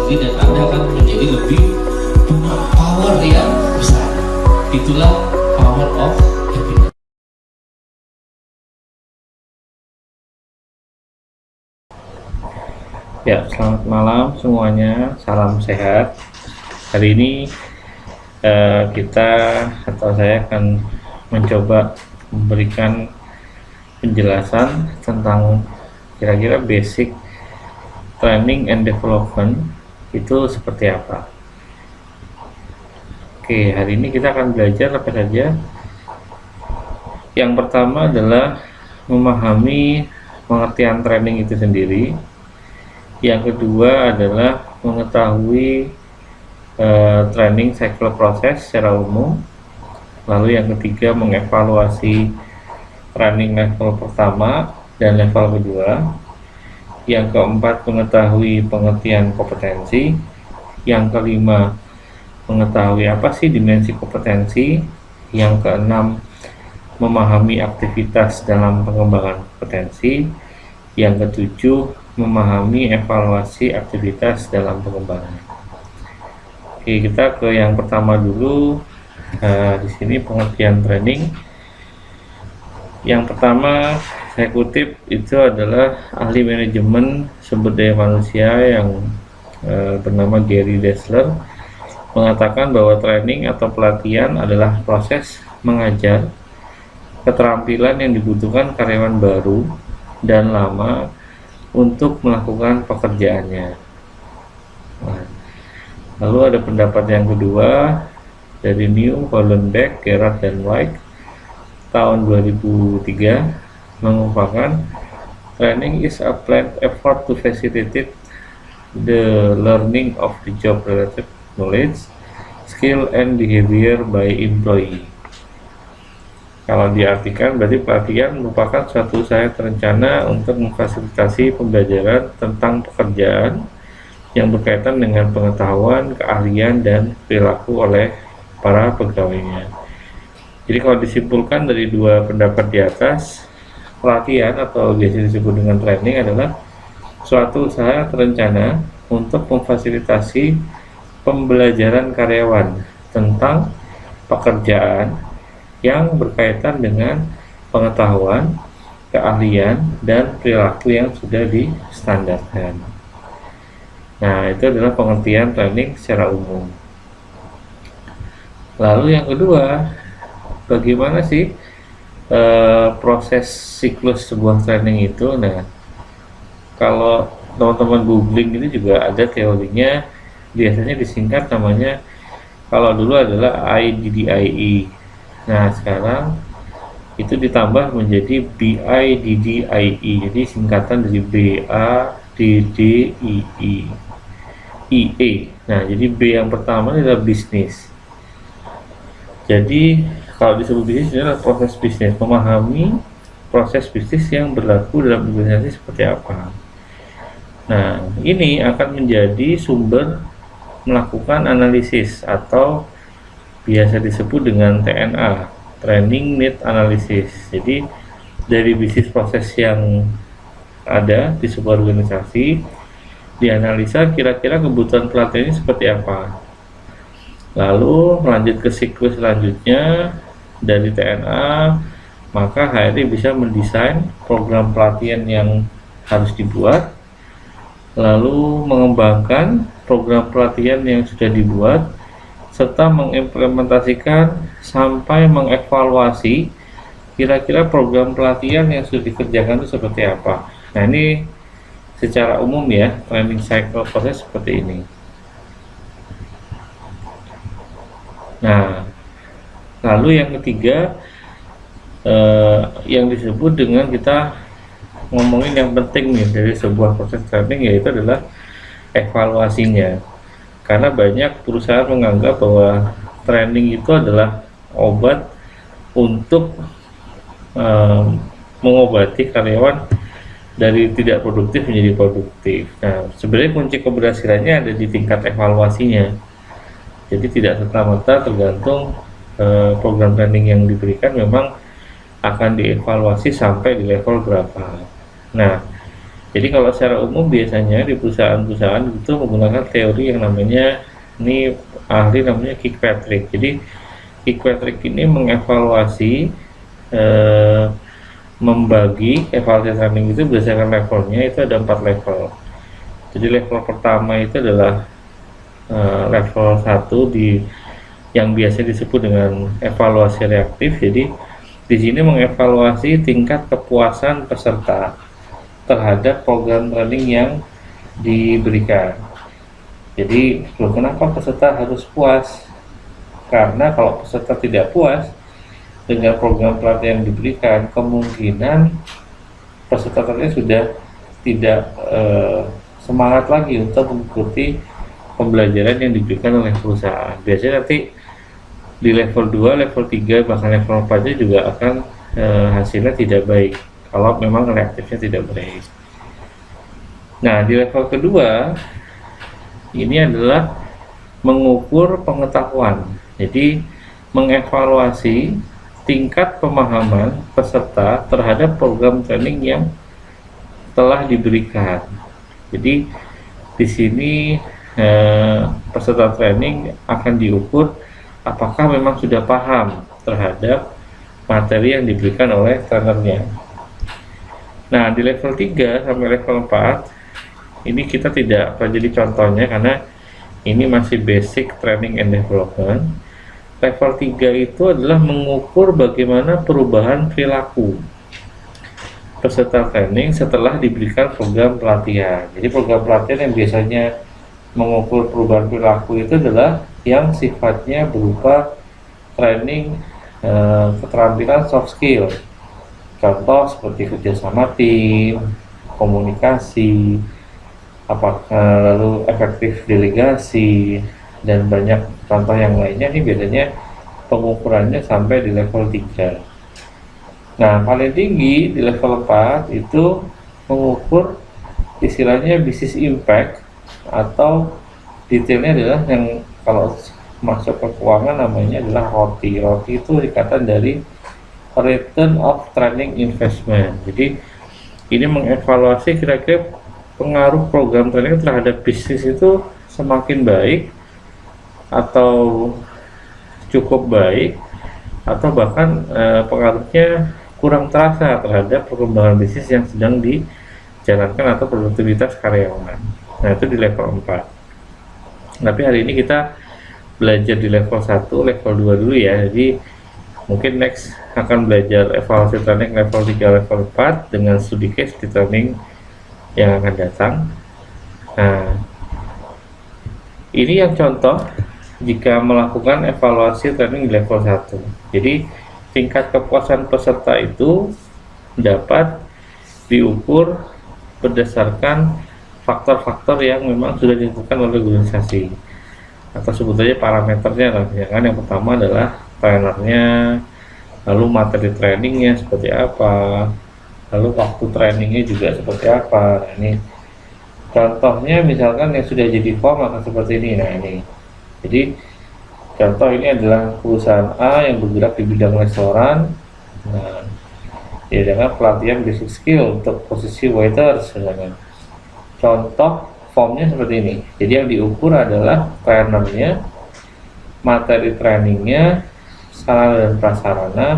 diri dan Anda akan menjadi lebih punya power yang besar. Itulah power of happiness. Ya, selamat malam semuanya, salam sehat. Hari ini saya akan mencoba memberikan penjelasan tentang kira-kira basic training and development itu seperti apa. Oke, hari ini kita akan belajar apa saja. Yang pertama adalah memahami pengertian training itu sendiri. Yang kedua adalah mengetahui training cycle proses secara umum. Lalu yang ketiga mengevaluasi training level pertama dan level kedua. Yang keempat mengetahui pengertian kompetensi. Yang kelima mengetahui apa sih dimensi kompetensi. Yang keenam memahami aktivitas dalam pengembangan kompetensi. Yang ketujuh memahami evaluasi aktivitas dalam pengembangan. Oke, kita ke yang pertama dulu. Di sini pengertian training. Yang pertama saya kutip itu adalah ahli manajemen sumber daya manusia yang bernama Gary Dessler mengatakan bahwa training atau pelatihan adalah proses mengajar keterampilan yang dibutuhkan karyawan baru dan lama untuk melakukan pekerjaannya. Nah, lalu ada pendapat yang kedua dari New Hollenbeck, Gerard dan White tahun 2003 mengungkapkan training is a planned effort to facilitate the learning of the job related knowledge, skill and behavior by employee. Kalau diartikan berarti pelatihan merupakan suatu usaha terencana untuk memfasilitasi pembelajaran tentang pekerjaan yang berkaitan dengan pengetahuan, keahlian, dan perilaku oleh para pegawainya. Jadi kalau disimpulkan dari dua pendapat di atas, pelatihan atau biasa disebut dengan training adalah suatu usaha terencana untuk memfasilitasi pembelajaran karyawan tentang pekerjaan yang berkaitan dengan pengetahuan, keahlian, dan perilaku yang sudah distandarkan. Nah, itu adalah pengertian training secara umum. Lalu yang kedua, bagaimana sih proses siklus sebuah training itu? Nah, kalau teman-teman googling ini juga ada teorinya, biasanya disingkat namanya, kalau dulu adalah IDDIE. Nah, sekarang itu ditambah menjadi BIDDIE, jadi singkatan dari BADDIE. Nah, jadi B yang pertama adalah bisnis. Jadi kalau disebut bisnis adalah proses bisnis, memahami proses bisnis yang berlaku dalam organisasi seperti apa. Nah, ini akan menjadi sumber melakukan analisis atau biasa disebut dengan TNA, Training Need Analysis. Jadi dari bisnis proses yang ada di sebuah organisasi, dianalisa kira-kira kebutuhan pelatihan ini seperti apa. Lalu lanjut ke siklus selanjutnya dari TNA, maka HRD bisa mendesain program pelatihan yang harus dibuat, lalu mengembangkan program pelatihan yang sudah dibuat, serta mengimplementasikan sampai mengevaluasi kira-kira program pelatihan yang sudah dikerjakan itu seperti apa. Nah, ini secara umum ya, training cycle proses seperti ini. Nah, lalu yang ketiga yang disebut dengan kita ngomongin yang penting nih dari sebuah proses training, yaitu adalah evaluasinya. Karena banyak perusahaan menganggap bahwa training itu adalah obat untuk mengobati karyawan dari tidak produktif menjadi produktif. Nah, sebenarnya kunci keberhasilannya ada di tingkat evaluasinya. Jadi tidak serta-merta tergantung program training yang diberikan memang akan dievaluasi sampai di level berapa. Nah, Jadi kalau secara umum biasanya di perusahaan-perusahaan itu menggunakan teori yang namanya, ini ahli namanya Kirkpatrick. Jadi Kirkpatrick ini mengevaluasi, membagi evaluasi training itu berdasarkan levelnya, itu ada 4 level. Jadi level pertama itu adalah level 1 yang biasa disebut dengan evaluasi reaktif. Jadi di sini mengevaluasi tingkat kepuasan peserta terhadap program training yang diberikan. Jadi kenapa peserta harus puas? Karena kalau peserta tidak puas dengan program pelatihan yang diberikan, kemungkinan peserta sudah tidak semangat lagi untuk mengikuti pembelajaran yang diberikan oleh perusahaan. Biasanya nanti di level 2, level 3, bahkan level 4 juga akan hasilnya tidak baik kalau memang reaktifnya tidak baik. Nah, di level kedua ini adalah mengukur pengetahuan. Jadi mengevaluasi tingkat pemahaman peserta terhadap program training yang telah diberikan. Jadi di sini peserta training akan diukur apakah memang sudah paham terhadap materi yang diberikan oleh trainernya. Nah, di level 3 sampai level 4 ini kita tidak pelajari contohnya karena ini masih basic training and development. Level 3 itu adalah mengukur bagaimana perubahan perilaku peserta training setelah diberikan program pelatihan. Jadi program pelatihan yang biasanya mengukur perubahan perilaku itu adalah yang sifatnya berupa training keterampilan soft skill. Contoh seperti kerjasama tim, komunikasi, lalu efektif delegasi, dan banyak contoh yang lainnya. Ini biasanya pengukurannya sampai di level 3. Nah, paling tinggi di level 4 itu mengukur istilahnya business impact, atau detailnya adalah yang kalau masuk ke keuangan namanya adalah ROTI. ROTI itu ikatan dari Return of Training Investment. Jadi ini mengevaluasi kira-kira pengaruh program training terhadap bisnis itu semakin baik atau cukup baik, atau bahkan pengaruhnya kurang terasa terhadap perkembangan bisnis yang sedang dijalankan atau produktivitas karyawan. Nah, itu di level 4. Tapi hari ini kita belajar di level 1, level 2 dulu ya. Jadi mungkin next akan belajar evaluasi training level 3, level 4 dengan studi case di training yang akan datang. Nah, ini yang contoh jika melakukan evaluasi training di level 1. Jadi tingkat kepuasan peserta itu dapat diukur berdasarkan faktor-faktor yang memang sudah ditentukan oleh organisasi, atau sebetulnya parameternya lah, ya kan. Yang pertama adalah trainernya, lalu materi trainingnya seperti apa, lalu waktu trainingnya juga seperti apa. Nah, ini contohnya misalkan yang sudah jadi form akan seperti ini. Nah, ini jadi contoh ini adalah perusahaan A yang bergerak di bidang restoran. Nah, dengan pelatihan basic skill untuk posisi waiters. Contoh formnya seperti ini. Jadi yang diukur adalah trainernya, materi trainingnya, sarana dan prasarana,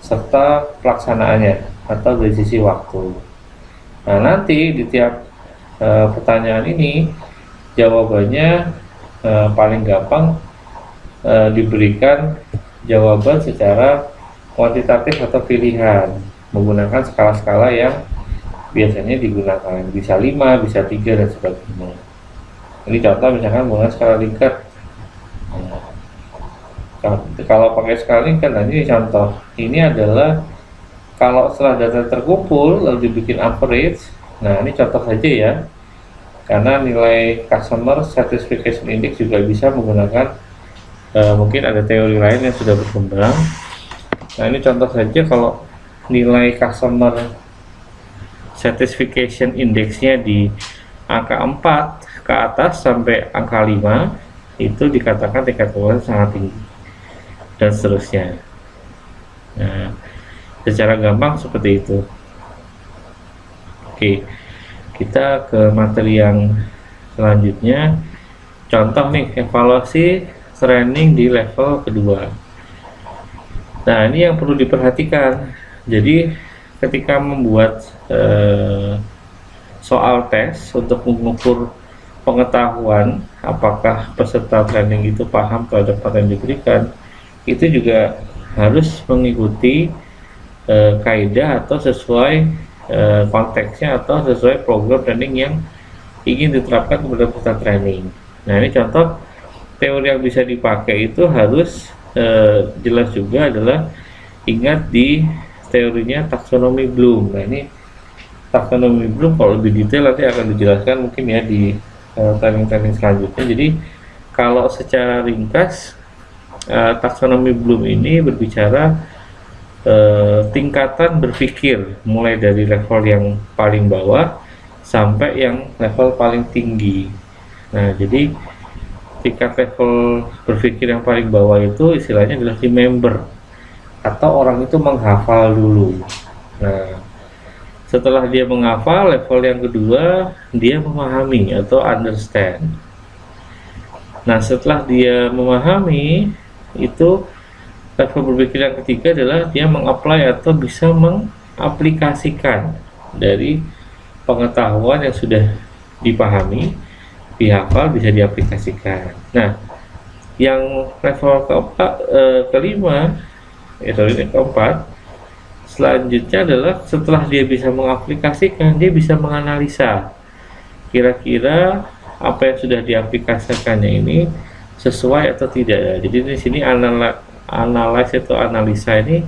serta pelaksanaannya atau dari sisi waktu. Nah, nanti di tiap pertanyaan ini jawabannya paling gampang diberikan jawaban secara kuantitatif atau pilihan menggunakan skala-skala yang biasanya digunakan, bisa 5, bisa 3, dan sebagainya. Ini contoh misalkan menggunakan skala Likert. Kalau pakai skala Likert, nanti contoh ini adalah kalau setelah data terkumpul lalu dibikin average. Nah, ini contoh saja ya, karena nilai Customer Satisfaction Index juga bisa menggunakan mungkin ada teori lain yang sudah berkembang. Nah, ini contoh saja kalau nilai Customer Satisfaction Index-nya di angka 4 ke atas sampai angka 5, itu dikatakan tingkat kepuasan sangat tinggi, dan seterusnya. Nah, secara gampang seperti itu. Oke. kita ke materi yang selanjutnya. Contoh nih, evaluasi training di level kedua. Nah, ini yang perlu diperhatikan. Jadi ketika membuat soal tes untuk mengukur pengetahuan apakah peserta training itu paham terhadap materi yang diberikan, itu juga harus mengikuti kaidah atau sesuai konteksnya atau sesuai program training yang ingin diterapkan kepada peserta training. Nah, ini contoh teori yang bisa dipakai itu harus jelas juga adalah ingat di teorinya taksonomi Bloom. Nah, ini taksonomi Bloom kalau lebih detail nanti akan dijelaskan mungkin ya di training-training selanjutnya. Jadi kalau secara ringkas taksonomi Bloom ini berbicara tingkatan berpikir mulai dari level yang paling bawah sampai yang level paling tinggi. Nah, jadi tingkat level berpikir yang paling bawah itu istilahnya adalah remember atau orang itu menghafal dulu. Nah, setelah dia menghafal, level yang kedua dia memahami atau understand. Nah, setelah dia memahami, itu level berpikir yang ketiga adalah dia mengapply atau bisa mengaplikasikan dari pengetahuan yang sudah dipahami, dihafal, bisa diaplikasikan. Nah, yang level kelima, keempat, selanjutnya adalah setelah dia bisa mengaplikasikan, dia bisa menganalisa kira-kira apa yang sudah diaplikasikannya ini sesuai atau tidak. Jadi di sini analisa atau analisa ini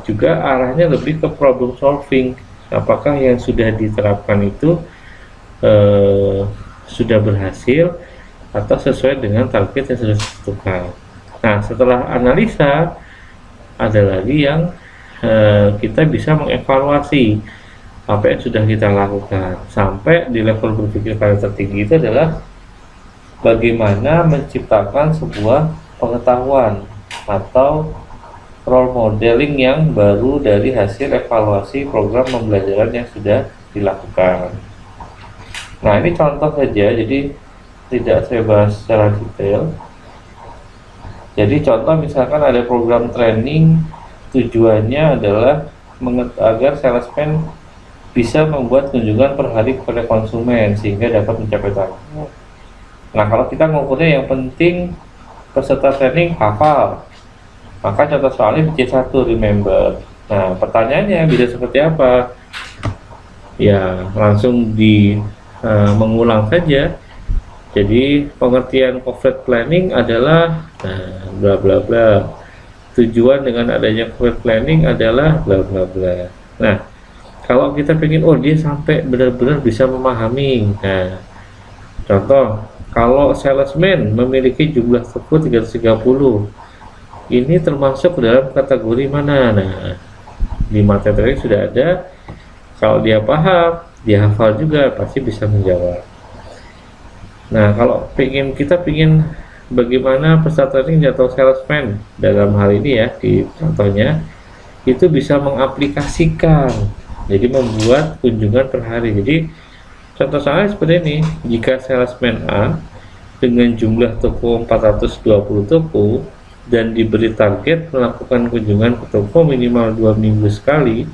juga arahnya lebih ke problem solving. Apakah yang sudah diterapkan itu sudah berhasil atau sesuai dengan target yang sudah ditentukan. Nah, setelah analisa ada lagi yang kita bisa mengevaluasi apa yang sudah kita lakukan. Sampai di level berpikir paling tertinggi itu adalah bagaimana menciptakan sebuah pengetahuan atau role modeling yang baru dari hasil evaluasi program pembelajaran yang sudah dilakukan. Nah, ini contoh saja, jadi tidak saya bahas secara detail. Jadi contoh misalkan ada program training, tujuannya adalah agar salesman bisa membuat kunjungan per hari kepada konsumen sehingga dapat mencapai target. Nah, kalau kita mengukurnya yang penting peserta training hafal, maka contoh soalnya C1 remember. Nah, pertanyaannya bisa seperti apa? Ya, langsung mengulang saja. Jadi pengertian corporate planning adalah bla bla bla. Tujuan dengan adanya corporate planning adalah bla bla bla. Nah, kalau kita pengen dia sampai benar-benar bisa memahami. Nah, contoh, kalau salesman memiliki jumlah toko 330, ini termasuk dalam kategori mana? Nah, di materi sudah ada. Kalau dia paham, dia hafal juga, pasti bisa menjawab. Nah, kalau kita ingin bagaimana peserta training atau salesman dalam hal ini ya, di contohnya itu bisa mengaplikasikan, jadi membuat kunjungan per hari. Jadi contoh saya seperti ini, jika salesman A dengan jumlah toko 420 toko dan diberi target melakukan kunjungan ke toko minimal 2 minggu sekali,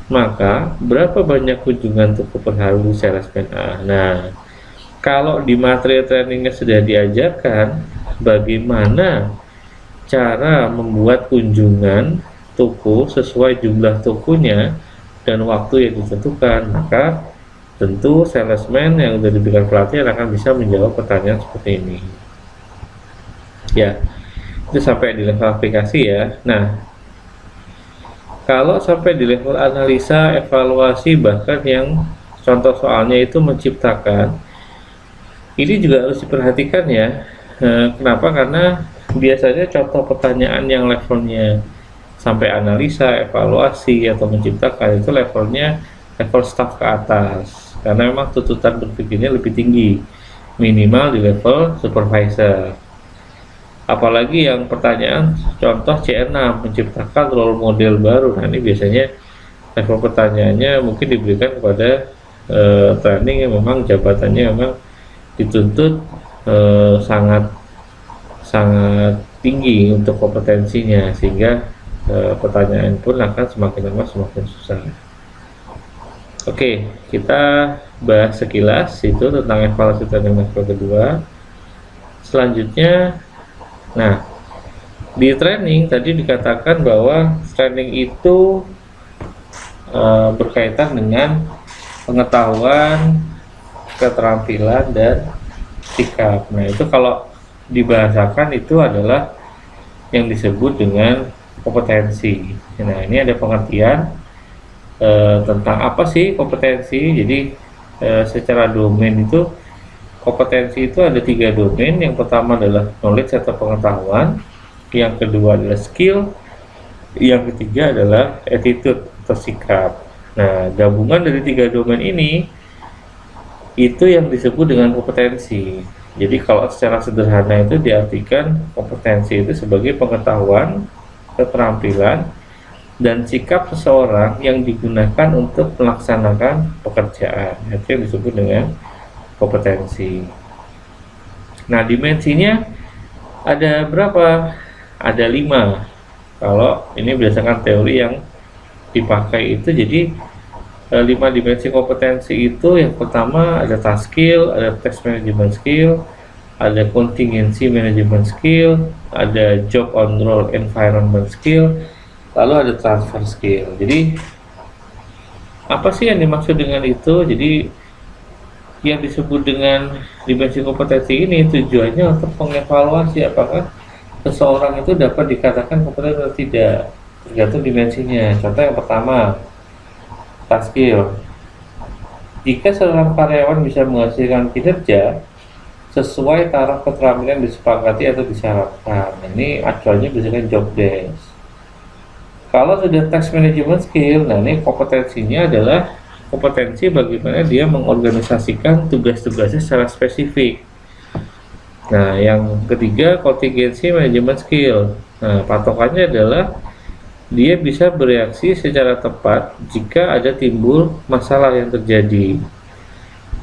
maka berapa banyak kunjungan toko per hari salesman A? Nah, kalau di materi trainingnya sudah diajarkan bagaimana cara membuat kunjungan toko sesuai jumlah tokonya dan waktu yang ditentukan, maka tentu salesman yang sudah diberikan pelatihan akan bisa menjawab pertanyaan seperti ini. Ya, itu sampai di level aplikasi ya. Nah, kalau sampai di level analisa, evaluasi, bahkan yang contoh soalnya itu menciptakan, ini juga harus diperhatikan ya. Kenapa? Karena biasanya contoh pertanyaan yang levelnya sampai analisa, evaluasi, atau menciptakan itu levelnya level staff ke atas, karena memang tuntutan berpikirnya lebih tinggi, minimal di level supervisor. Apalagi yang pertanyaan contoh C6 menciptakan role model baru. Nah, ini biasanya level pertanyaannya mungkin diberikan kepada training yang memang jabatannya memang dituntut sangat sangat tinggi untuk kompetensinya, sehingga pertanyaan pun akan semakin lama semakin susah. Oke, kita bahas sekilas itu tentang evaluasi training level kedua. Selanjutnya, nah, di training tadi dikatakan bahwa training itu berkaitan dengan pengetahuan, keterampilan, dan sikap. Nah, itu kalau dibahasakan itu adalah yang disebut dengan kompetensi. Nah, ini ada pengertian tentang apa sih kompetensi. Jadi secara domain itu kompetensi itu ada 3 domain. Yang pertama adalah knowledge atau pengetahuan, yang kedua adalah skill, yang ketiga adalah attitude atau sikap. Nah, gabungan dari 3 domain ini itu yang disebut dengan kompetensi. Jadi kalau secara sederhana itu diartikan kompetensi itu sebagai pengetahuan, keterampilan, dan sikap seseorang yang digunakan untuk melaksanakan pekerjaan. Itu yang disebut dengan kompetensi. Nah, dimensinya ada berapa? Ada 5. Kalau ini berdasarkan teori yang dipakai itu, jadi 5 dimensi kompetensi itu yang pertama ada task skill, ada task management skill, ada contingency management skill, ada job on role environment skill, lalu ada transfer skill. Jadi apa sih yang dimaksud dengan itu? Jadi yang disebut dengan dimensi kompetensi ini tujuannya untuk mengevaluasi apakah seseorang itu dapat dikatakan kompeten atau tidak, tergantung dimensinya. Contoh yang pertama, task skill. Jika seorang karyawan bisa menghasilkan kinerja sesuai taraf keterampilan disepakati atau disyaratkan, ini acuannya berdasarkan job desk. Kalau sudah task management skill, nah ini kompetensinya adalah kompetensi bagaimana dia mengorganisasikan tugas-tugasnya secara spesifik. Nah, yang ketiga contingency management skill. Nah, patokannya adalah dia bisa bereaksi secara tepat jika ada timbul masalah yang terjadi.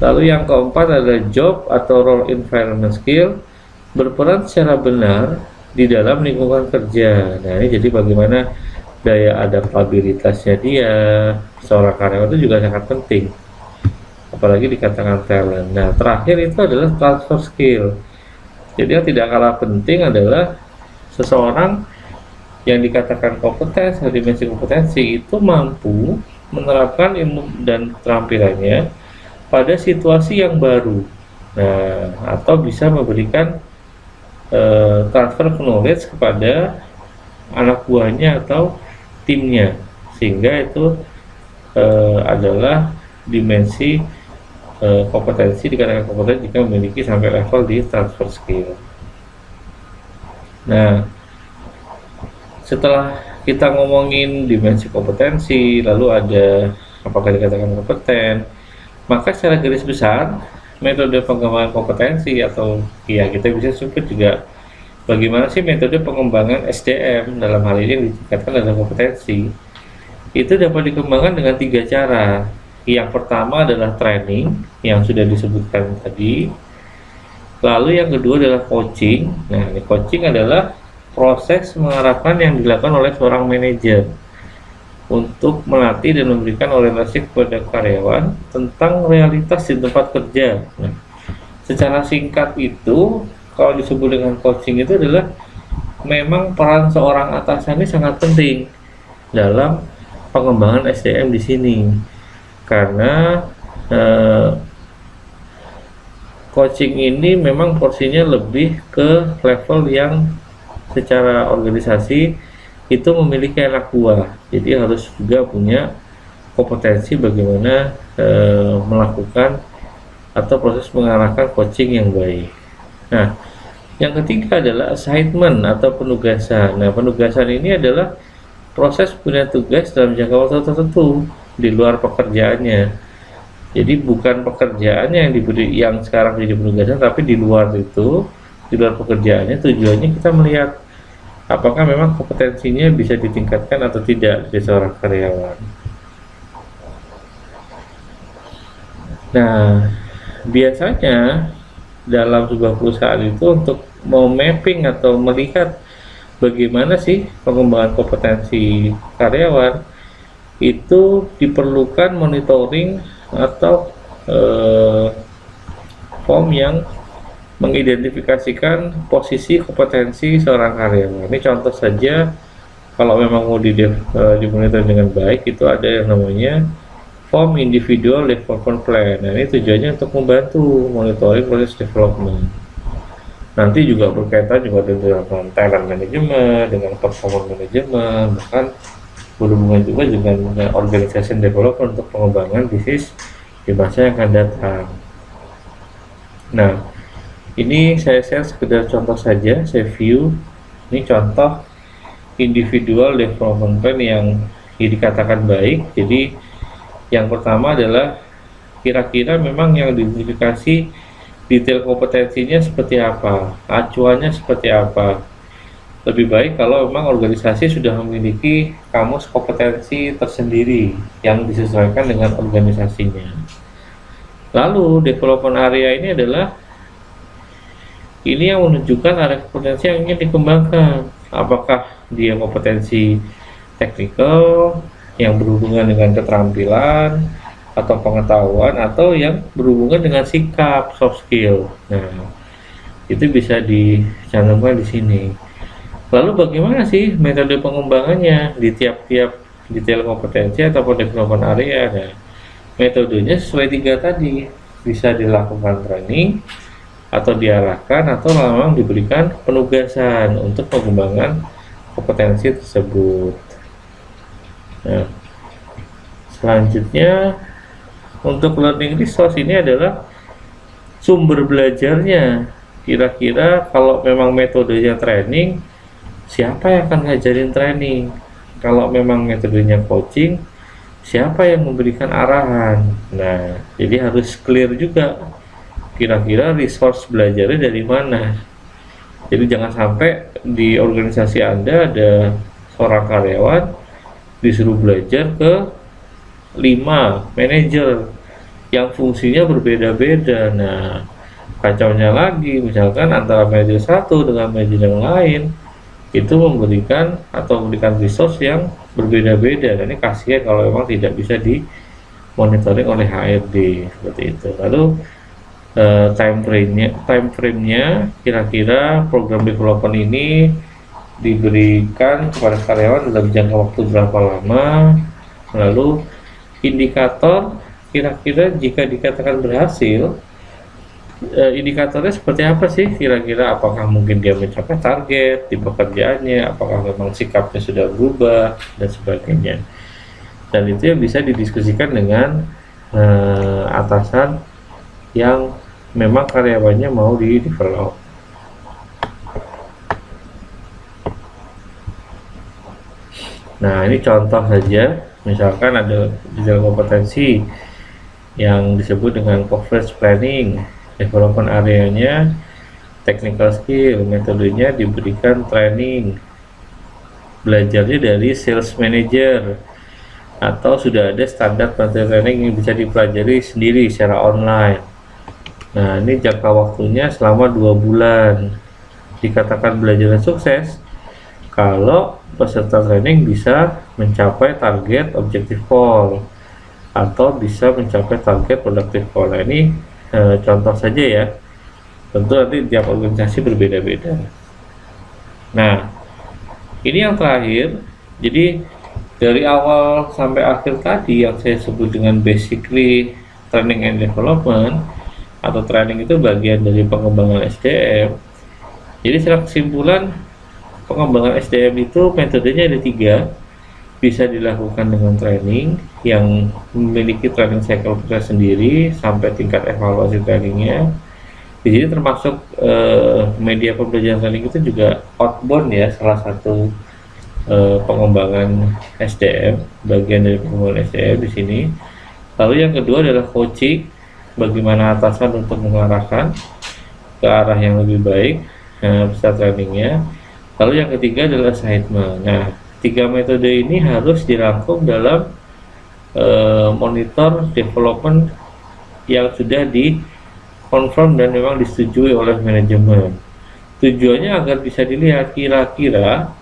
Lalu yang keempat adalah job atau role environment skill, berperan secara benar di dalam lingkungan kerja. Nah, ini jadi bagaimana daya adaptabilitasnya dia, seorang karyawan itu juga sangat penting, apalagi dikatakan talent. Nah, terakhir itu adalah transfer skill. Jadi yang tidak kalah penting adalah seseorang yang dikatakan kompeten, dimensi kompetensi itu mampu menerapkan ilmu dan keterampilannya pada situasi yang baru. Nah, atau bisa memberikan transfer knowledge kepada anak buahnya atau timnya, sehingga itu adalah dimensi kompetensi, dikatakan kompeten jika memiliki sampai level di transfer skill. Nah, setelah kita ngomongin dimensi kompetensi, lalu ada apakah dikatakan kompeten, maka secara garis besar metode pengembangan kompetensi atau ya kita bisa sebut juga bagaimana sih metode pengembangan SDM dalam hal ini yang ditingkatkan dalam kompetensi itu dapat dikembangkan dengan 3 cara. Yang pertama adalah training yang sudah disebutkan tadi, lalu yang kedua adalah coaching. Nah, ini coaching adalah proses mengarahkan yang dilakukan oleh seorang manajer untuk melatih dan memberikan orientasi kepada karyawan tentang realitas di tempat kerja. Nah, secara singkat itu, kalau disebut dengan coaching itu adalah memang peran seorang atasan ini sangat penting dalam pengembangan SDM di sini, karena coaching ini memang porsinya lebih ke level yang secara organisasi itu memiliki anak buah, jadi harus juga punya kompetensi bagaimana melakukan atau proses mengarahkan coaching yang baik. Nah, yang ketiga adalah assignment atau penugasan. Nah, penugasan ini adalah proses punya tugas dalam jangka waktu tertentu di luar pekerjaannya. Jadi bukan pekerjaannya yang diberi yang sekarang menjadi penugasan, tapi di luar itu, di luar pekerjaannya, tujuannya kita melihat apakah memang kompetensinya bisa ditingkatkan atau tidak dari seorang karyawan. Nah, biasanya dalam sebuah perusahaan itu untuk mau mapping atau melihat bagaimana sih pengembangan kompetensi karyawan, itu diperlukan monitoring atau form yang mengidentifikasikan posisi kompetensi seorang karyawan. Ini contoh saja, kalau memang mau dimonitor dengan baik, itu ada yang namanya form individual development plan. Nah, ini tujuannya untuk membantu monitoring proses development. Nanti juga berkaitan juga dengan talent management, dengan performance management, bahkan berhubungan juga dengan organization development untuk pengembangan bisnis di masa yang akan datang. Nah, ini saya share sekedar contoh saja, saya view. Ini contoh individual development plan yang dikatakan baik. Jadi yang pertama adalah kira-kira memang yang diidentifikasi detail kompetensinya seperti apa, acuannya seperti apa. Lebih baik kalau memang organisasi sudah memiliki kamus kompetensi tersendiri yang disesuaikan dengan organisasinya. Lalu development area ini adalah yang menunjukkan area kompetensi yang ingin dikembangkan. Apakah dia kompetensi teknikal yang berhubungan dengan keterampilan atau pengetahuan, atau yang berhubungan dengan sikap, soft skill. Nah, itu bisa dicantumkan di sini. Lalu bagaimana sih metode pengembangannya di tiap-tiap detail kompetensi ataupun development area? Nah, metodenya sesuai 3 tadi, bisa dilakukan training atau diarahkan atau memang diberikan penugasan untuk pengembangan kompetensi tersebut. Nah, selanjutnya untuk learning resource ini adalah sumber belajarnya. Kira-kira kalau memang metodenya training, siapa yang akan ngajarin training? Kalau memang metodenya coaching, siapa yang memberikan arahan? Nah, jadi harus clear juga kira-kira resource belajarnya dari mana. Jadi jangan sampai di organisasi Anda ada seorang karyawan disuruh belajar ke 5 manajer yang fungsinya berbeda-beda. Nah, kacaunya lagi, misalkan antara manajer satu dengan manajer yang lain itu memberikan resource yang berbeda-beda. Dan ini kasihan kalau memang tidak bisa dimonitoring oleh HRD seperti itu. Lalu time frame-nya kira-kira program development ini diberikan kepada karyawan dalam jangka waktu berapa lama. Lalu indikator kira-kira jika dikatakan berhasil, indikatornya seperti apa sih kira-kira? Apakah mungkin dia mencapai target di pekerjaannya, apakah memang sikapnya sudah berubah dan sebagainya. Dan itu yang bisa didiskusikan dengan atasan yang memang karyawannya mau di-develop. Nah, ini contoh saja. Misalkan ada detail kompetensi yang disebut dengan coverage planning, development areanya technical skill, metodenya diberikan training, belajarnya dari sales manager, atau sudah ada standar materi training yang bisa dipelajari sendiri secara online. Nah, ini jangka waktunya selama 2 bulan. Dikatakan belajar sukses kalau peserta training bisa mencapai target objective call atau bisa mencapai target productive call. Nah, ini contoh saja ya. Tentu nanti tiap organisasi berbeda-beda. Nah, ini yang terakhir. Jadi dari awal sampai akhir tadi yang saya sebut dengan basically training and development, atau training itu bagian dari pengembangan SDM. Jadi secara kesimpulan, pengembangan SDM itu metodenya ada 3. Bisa dilakukan dengan training yang memiliki training cycle sendiri sampai tingkat evaluasi trainingnya. Di sini termasuk media pembelajaran training itu juga outbound ya, salah satu pengembangan SDM, bagian dari pengembangan SDM di sini. Lalu yang kedua adalah coaching, bagaimana atasan untuk mengarahkan ke arah yang lebih baik peserta trainingnya. Lalu yang ketiga adalah assignment. Nah, 3 metode ini harus dirangkum dalam monitor development yang sudah dikonfirm dan memang disetujui oleh manajemen. Tujuannya agar bisa dilihat kira-kira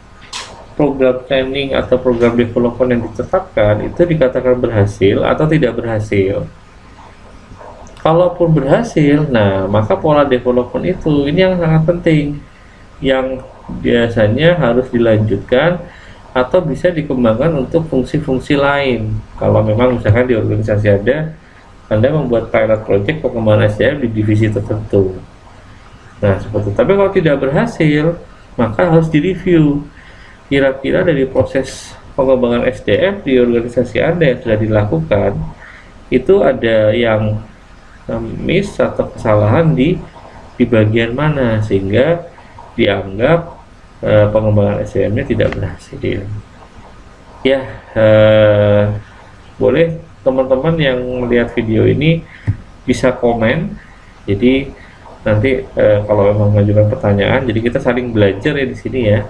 program training atau program development yang ditetapkan itu dikatakan berhasil atau tidak berhasil. Kalaupun berhasil, nah maka pola development itu ini yang sangat penting, yang biasanya harus dilanjutkan atau bisa dikembangkan untuk fungsi-fungsi lain. Kalau memang misalkan di organisasi Anda membuat pilot project pengembangan SDM di divisi tertentu. Nah, seperti itu. Tapi kalau tidak berhasil, maka harus direview. Kira-kira dari proses pengembangan SDM di organisasi Anda yang sudah dilakukan, itu ada yang miss atau kesalahan di bagian mana, sehingga dianggap pengembangan SDM-nya tidak berhasil. Ya, boleh teman-teman yang melihat video ini bisa komen. Jadi nanti kalau memang mengajukan pertanyaan, jadi kita saling belajar ya di sini ya.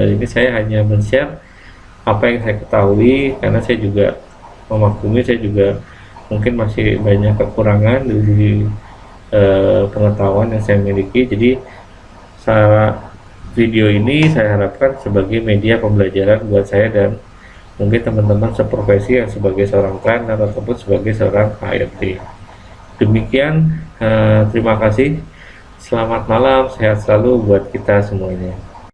Ini saya hanya men-share apa yang saya ketahui, karena saya juga memaklumi, saya juga mungkin masih banyak kekurangan dari pengetahuan yang saya miliki. Jadi video ini saya harapkan sebagai media pembelajaran buat saya dan mungkin teman-teman seprofesi yang sebagai seorang trainer ataupun sebagai seorang HRD. Demikian, terima kasih. Selamat malam, sehat selalu buat kita semuanya.